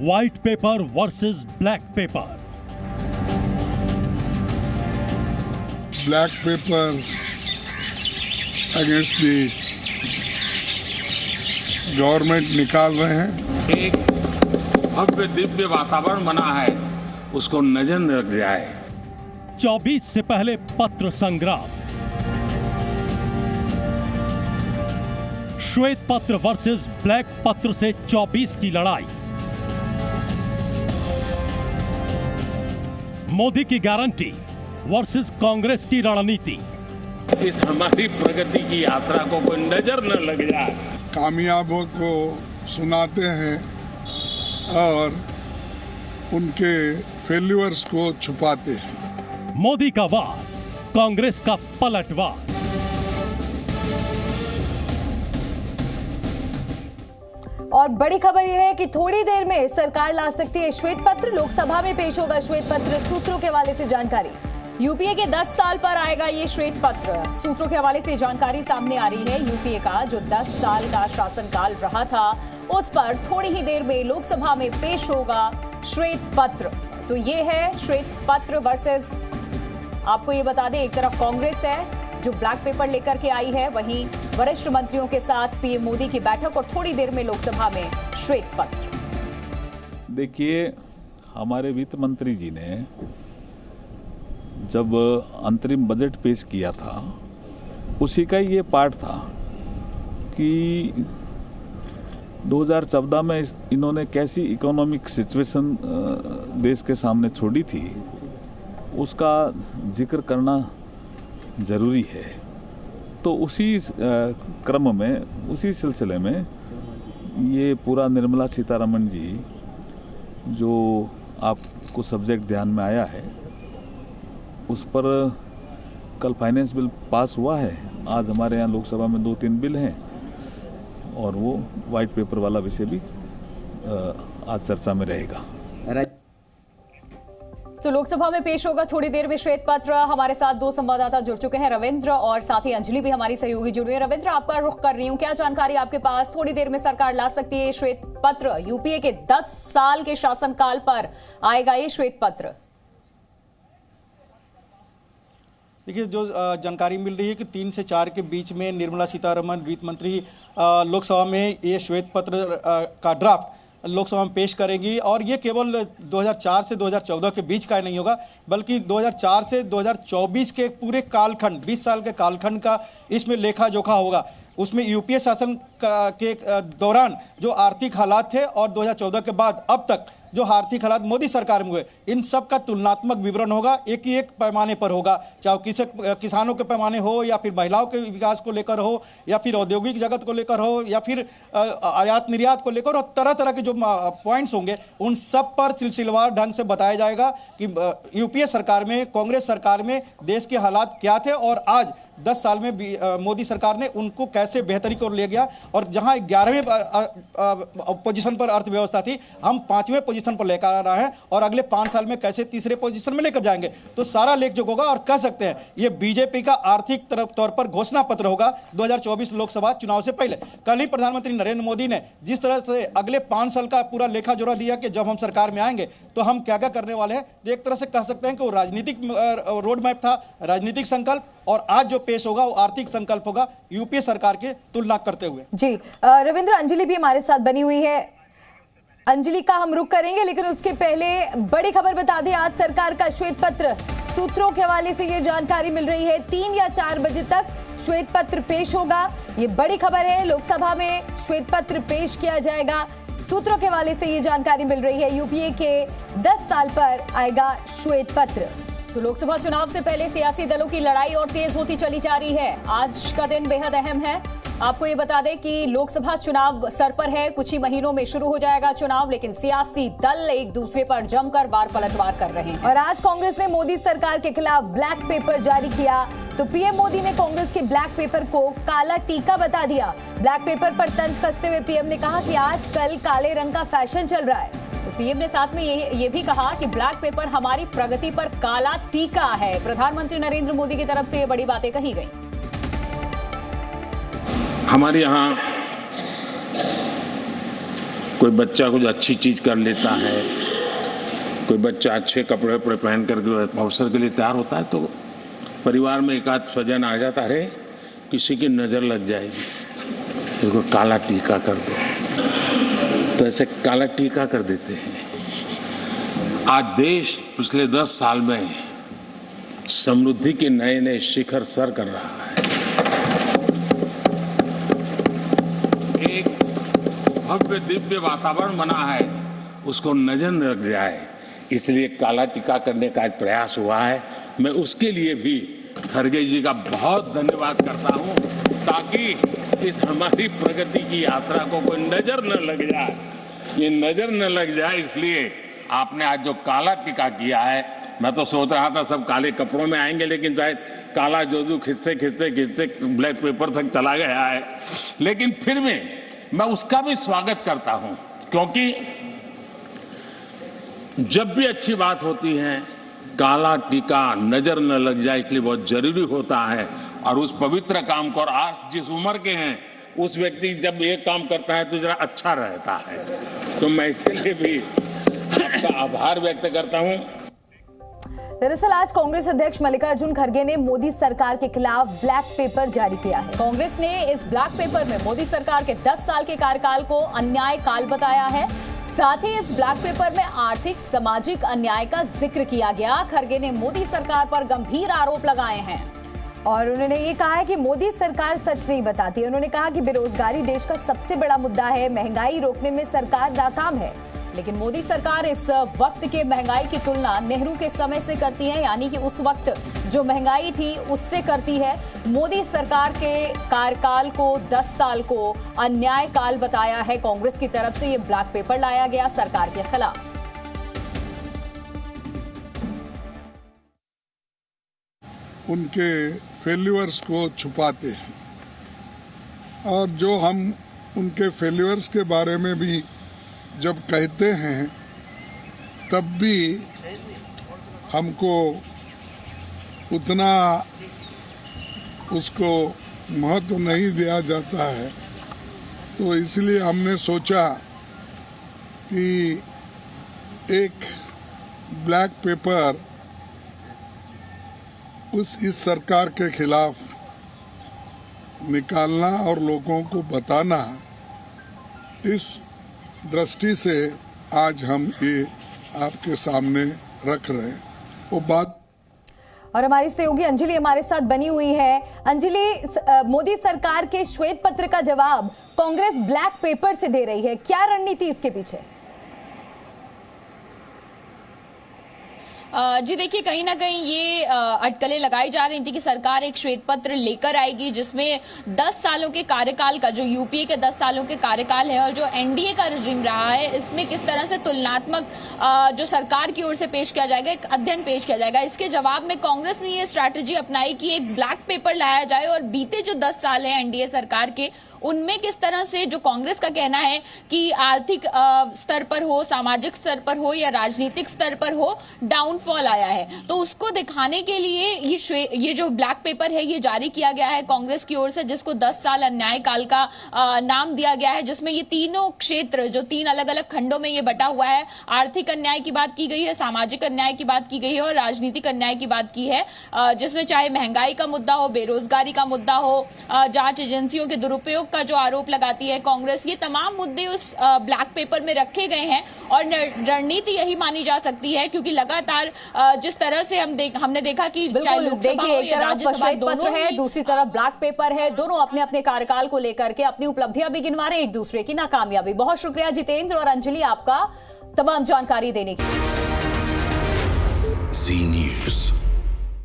White paper versus black pepper. Black pepper against the government निकाल रहे हैं। एक भव्य दिव्य वातावरण बना है, उसको नजर न लग जाए। 24 से पहले पत्र संग्राम, श्वेत पत्र वर्सेस ब्लैक पत्र से 24 की लड़ाई। मोदी की गारंटी वर्सेस कांग्रेस की रणनीति। इस हमारी प्रगति की यात्रा को कोई नजर न लग जाए। कामयाबों को सुनाते हैं और उनके फेल्यूअर्स को छुपाते हैं। मोदी का वार, कांग्रेस का पलटवार। और बड़ी खबर यह है कि थोड़ी देर में सरकार ला सकती है श्वेत पत्र। लोकसभा में पेश होगा श्वेत पत्र। सूत्रों के हवाले से जानकारी। यूपीए के 10 साल पर आएगा ये श्वेत पत्र। सूत्रों के हवाले से जानकारी सामने आ रही है। यूपीए का जो 10 साल का शासनकाल रहा था, उस पर थोड़ी ही देर में लोकसभा में पेश होगा श्वेत पत्र। तो ये है श्वेत पत्र वर्सेस, आपको ये बता दें, एक तरफ कांग्रेस है जो ब्लैक पेपर लेकर के आई है, वहीं वरिष्ठ मंत्रियों के साथ पीएम मोदी की बैठक और थोड़ी देर में लोकसभा में श्वेत पत्र। देखिए, हमारे वित्त मंत्री जी ने जब अंतरिम बजट पेश किया था, उसी का ये पार्ट था कि 2014 में इन्होंने कैसी इकोनॉमिक सिचुएशन देश के सामने छोड़ी थी, उसका जिक्र करना ज़रूरी है। तो उसी क्रम में, उसी सिलसिले में ये पूरा निर्मला सीतारमण जी जो आपको सब्जेक्ट ध्यान में आया है, उस पर कल फाइनेंस बिल पास हुआ है। आज हमारे यहाँ लोकसभा में 2-3 बिल हैं और वो वाइट पेपर वाला विषय भी आज चर्चा में रहेगा। तो लोकसभा में पेश होगा थोड़ी देर में श्वेत पत्र। हमारे साथ 2 संवाददाता जुड़ चुके हैं, रविंद्र और साथ ही अंजलि भी हमारी सहयोगी जुड़ी है। रविंद्र, आपका रुख कर रही हूं, क्या जानकारी आपके पास? थोड़ी देर में सरकार ला सकती है श्वेत पत्र। यूपीए के 10 साल के शासनकाल पर आएगा ये श्वेत पत्र। देखिए, जो जानकारी मिल रही है कि 3 से 4 के बीच में निर्मला सीतारमण वित्त मंत्री लोकसभा में ये श्वेत पत्र का ड्राफ्ट लोकसभा में पेश करेंगी। और ये केवल 2004 से 2014 के बीच का नहीं होगा, बल्कि 2004 से 2024 के पूरे कालखंड, 20 साल के कालखंड का इसमें लेखा जोखा होगा। उसमें यूपीए शासन के दौरान जो आर्थिक हालात थे और 2014 के बाद अब तक जो आर्थिक हालात मोदी सरकार में हुए, इन सब का तुलनात्मक विवरण होगा। एक ही एक पैमाने पर होगा, चाहे किसानों के पैमाने हो, या फिर महिलाओं के विकास को लेकर हो, या फिर औद्योगिक जगत को लेकर हो, या फिर आयात निर्यात को लेकर, और तरह तरह के जो पॉइंट्स होंगे उन सब पर सिलसिलेवार ढंग से बताया जाएगा कि यूपीए सरकार में, कांग्रेस सरकार में देश के हालात क्या थे और आज 10 साल में मोदी सरकार ने उनको कैसे बेहतरी को ले गया। और जहां 11वें पोजीशन पर अर्थव्यवस्था थी, हम 5वें पोजीशन पर लेकर आ रहे हैं और अगले 5 साल में कैसे तीसरे पोजीशन में लेकर जाएंगे। तो सारा लेख जो होगा, और कह सकते हैं ये बीजेपी का आर्थिक तौर पर घोषणा पत्र होगा 2024 लोकसभा चुनाव से पहले। कल ही प्रधानमंत्री नरेंद्र मोदी ने जिस तरह से अगले 5 साल का पूरा लेखा जोखा दिया कि जब हम सरकार में आएंगे तो हम क्या क्या करने वाले हैं, तो एक तरह से कह सकते हैं कि वो राजनीतिक रोड मैप था, राजनीतिक संकल्प, और आज जो पेश होगा वो आर्थिक संकल्प होगा यूपीए सरकार के तुलना करते हुए। जी रविंद्र, अंजलि भी हमारे साथ बनी हुई है, अंजलि का हम रुख करेंगे, लेकिन उसके पहले बड़ी खबर बता दें। आज सरकार का श्वेत पत्र, सूत्रों के हवाले से ये जानकारी मिल रही है 3 या 4 बजे तक श्वेत पत्र पेश होगा। ये बड़ी खबर है, लोकसभा में श्वेत पत्र पेश किया जाएगा। सूत्रों के हवाले से ये जानकारी मिल रही है, यूपीए के 10 साल पर आएगा श्वेत पत्र। तो लोकसभा चुनाव से पहले सियासी दलों की लड़ाई और तेज होती चली जा रही है। आज का दिन बेहद अहम है। आपको ये बता दें कि लोकसभा चुनाव सर पर है, कुछ ही महीनों में शुरू हो जाएगा चुनाव, लेकिन सियासी दल एक दूसरे पर जमकर वार पलटवार कर रहे हैं। और आज कांग्रेस ने मोदी सरकार के खिलाफ ब्लैक पेपर जारी किया। तो पीएम मोदी ने कांग्रेस के ब्लैक पेपर को काला टीका बता दिया। ब्लैक पेपर पर तंज कसते हुए पीएम ने कहा कि आजकल काले रंग का फैशन चल रहा है। तो पीएम ने साथ में ये भी कहा कि ब्लैक पेपर हमारी प्रगति पर काला टीका है। प्रधानमंत्री नरेंद्र मोदी की तरफ से ये बड़ी बातें कही गई। हमारे यहाँ कोई बच्चा कुछ अच्छी चीज कर लेता है, कोई बच्चा अच्छे कपड़े वपड़े पहन करके अवसर के लिए तैयार होता है, तो परिवार में एक आध स्वजन आ जाता है, किसी की नजर लग जाएगी, उसको काला टीका कर दो, तो ऐसे काला टीका कर देते हैं। आज देश पिछले 10 साल में समृद्धि के नए नए शिखर सर कर रहा है। एक भव्य दिव्य वातावरण बना है, उसको नजर न लग जाए, इसलिए काला टीका करने का एक प्रयास हुआ है। मैं उसके लिए भी खड़गे जी का बहुत धन्यवाद करता हूं, ताकि इस हमारी प्रगति की यात्रा को कोई नजर न लग जाए, ये नजर न लग जाए, इसलिए आपने आज जो काला टीका किया है, मैं तो सोच रहा था सब काले कपड़ों में आएंगे, लेकिन शायद काला जोदू खिंचते खिंचते खिंचते ब्लैक पेपर तक चला गया है। लेकिन फिर भी मैं उसका भी स्वागत करता हूं, क्योंकि जब भी अच्छी बात होती है, काला टीका नजर न लग जाए, इसलिए बहुत जरूरी होता है। और उस पवित्र काम को, और आज जिस उम्र के हैं उस व्यक्ति जब ये काम करता है तो जरा अच्छा रहता है, तो मैं इसके लिए भी आपका आभार व्यक्त करता हूं। दरअसल आज कांग्रेस अध्यक्ष मल्लिकार्जुन खड़गे ने मोदी सरकार के खिलाफ ब्लैक पेपर जारी किया है। कांग्रेस ने इस ब्लैक पेपर में मोदी सरकार के 10 साल के कार्यकाल को अन्याय काल बताया है। साथ ही इस ब्लैक पेपर में आर्थिक सामाजिक अन्याय का जिक्र किया गया। खड़गे ने मोदी सरकार पर गंभीर आरोप लगाए हैं और उन्होंने ये कहा है कि मोदी सरकार सच नहीं बताती। उन्होंने कहा कि बेरोजगारी देश का सबसे बड़ा मुद्दा है, महंगाई रोकने में सरकार नाकाम है। लेकिन मोदी सरकार इस वक्त के महंगाई की तुलना नेहरू के समय से करती है, यानी कि उस वक्त जो महंगाई थी उससे करती है। मोदी सरकार के कार्यकाल को 10 साल को अन्याय काल बताया है। कांग्रेस की तरफ से ये ब्लैक पेपर लाया गया सरकार के खिलाफ। उनके फेल्यूअर्स को छुपाते हैं, और जो हम उनके फेल्यूअर्स के बारे में भी जब कहते हैं, तब भी हमको उतना उसको महत्व नहीं दिया जाता है। तो इसलिए हमने सोचा कि एक ब्लैक पेपर इस सरकार के खिलाफ निकालना और लोगों को बताना, इस दृष्टि से आज हम ये आपके सामने रख रहे हैं। वो बात और हमारी सहयोगी अंजलि हमारे साथ बनी हुई है। अंजलि, मोदी सरकार के श्वेत पत्र का जवाब कांग्रेस ब्लैक पेपर से दे रही है, क्या रणनीति इसके पीछे? जी देखिए, कहीं ना कहीं ये अटकलें लगाई जा रही थी कि सरकार एक श्वेत पत्र लेकर आएगी जिसमें 10 सालों के कार्यकाल का, जो यूपीए के 10 सालों के कार्यकाल है और जो एनडीए का रजीम रहा है, इसमें किस तरह से तुलनात्मक जो सरकार की ओर से पेश किया जाएगा, एक अध्ययन पेश किया जाएगा। इसके जवाब में कांग्रेस ने ये स्ट्रैटेजी अपनाई कि एक ब्लैक पेपर लाया जाए और बीते जो 10 साल है एनडीए सरकार के, उनमें किस तरह से, जो कांग्रेस का कहना है कि आर्थिक स्तर पर हो, सामाजिक स्तर पर हो या राजनीतिक स्तर पर हो, डाउनफॉल आया है, तो उसको दिखाने के लिए ये जो ब्लैक पेपर है ये जारी किया गया है कांग्रेस की ओर से, जिसको 10 साल अन्याय काल का नाम दिया गया है, जिसमें ये तीनों क्षेत्र जो 3 अलग अलग खंडों में ये बटा हुआ है। आर्थिक अन्याय की बात की गई है, सामाजिक अन्याय की बात की गई है और राजनीतिक अन्याय की बात की है, जिसमें चाहे महंगाई का मुद्दा हो, बेरोजगारी का मुद्दा हो, जांच एजेंसियों के दुरुपयोग का जो आरोप लगाती है कांग्रेस, ये तमाम मुद्दे उस ब्लैक पेपर में रखे गए हैं। और रणनीति यही मानी जा सकती है, क्योंकि लगातार जिस तरह से हमने देखा कि देखिए, एक तरफ श्वेत पत्र है, दूसरी तरफ ब्लैक पेपर है, दोनों अपने अपने कार्यकाल को लेकर के अपनी उपलब्धियां भी गिनवा रहे हैं, एक दूसरे की नाकामयाबी। बहुत शुक्रिया जितेंद्र और अंजलि आपका तमाम जानकारी देने के लिए।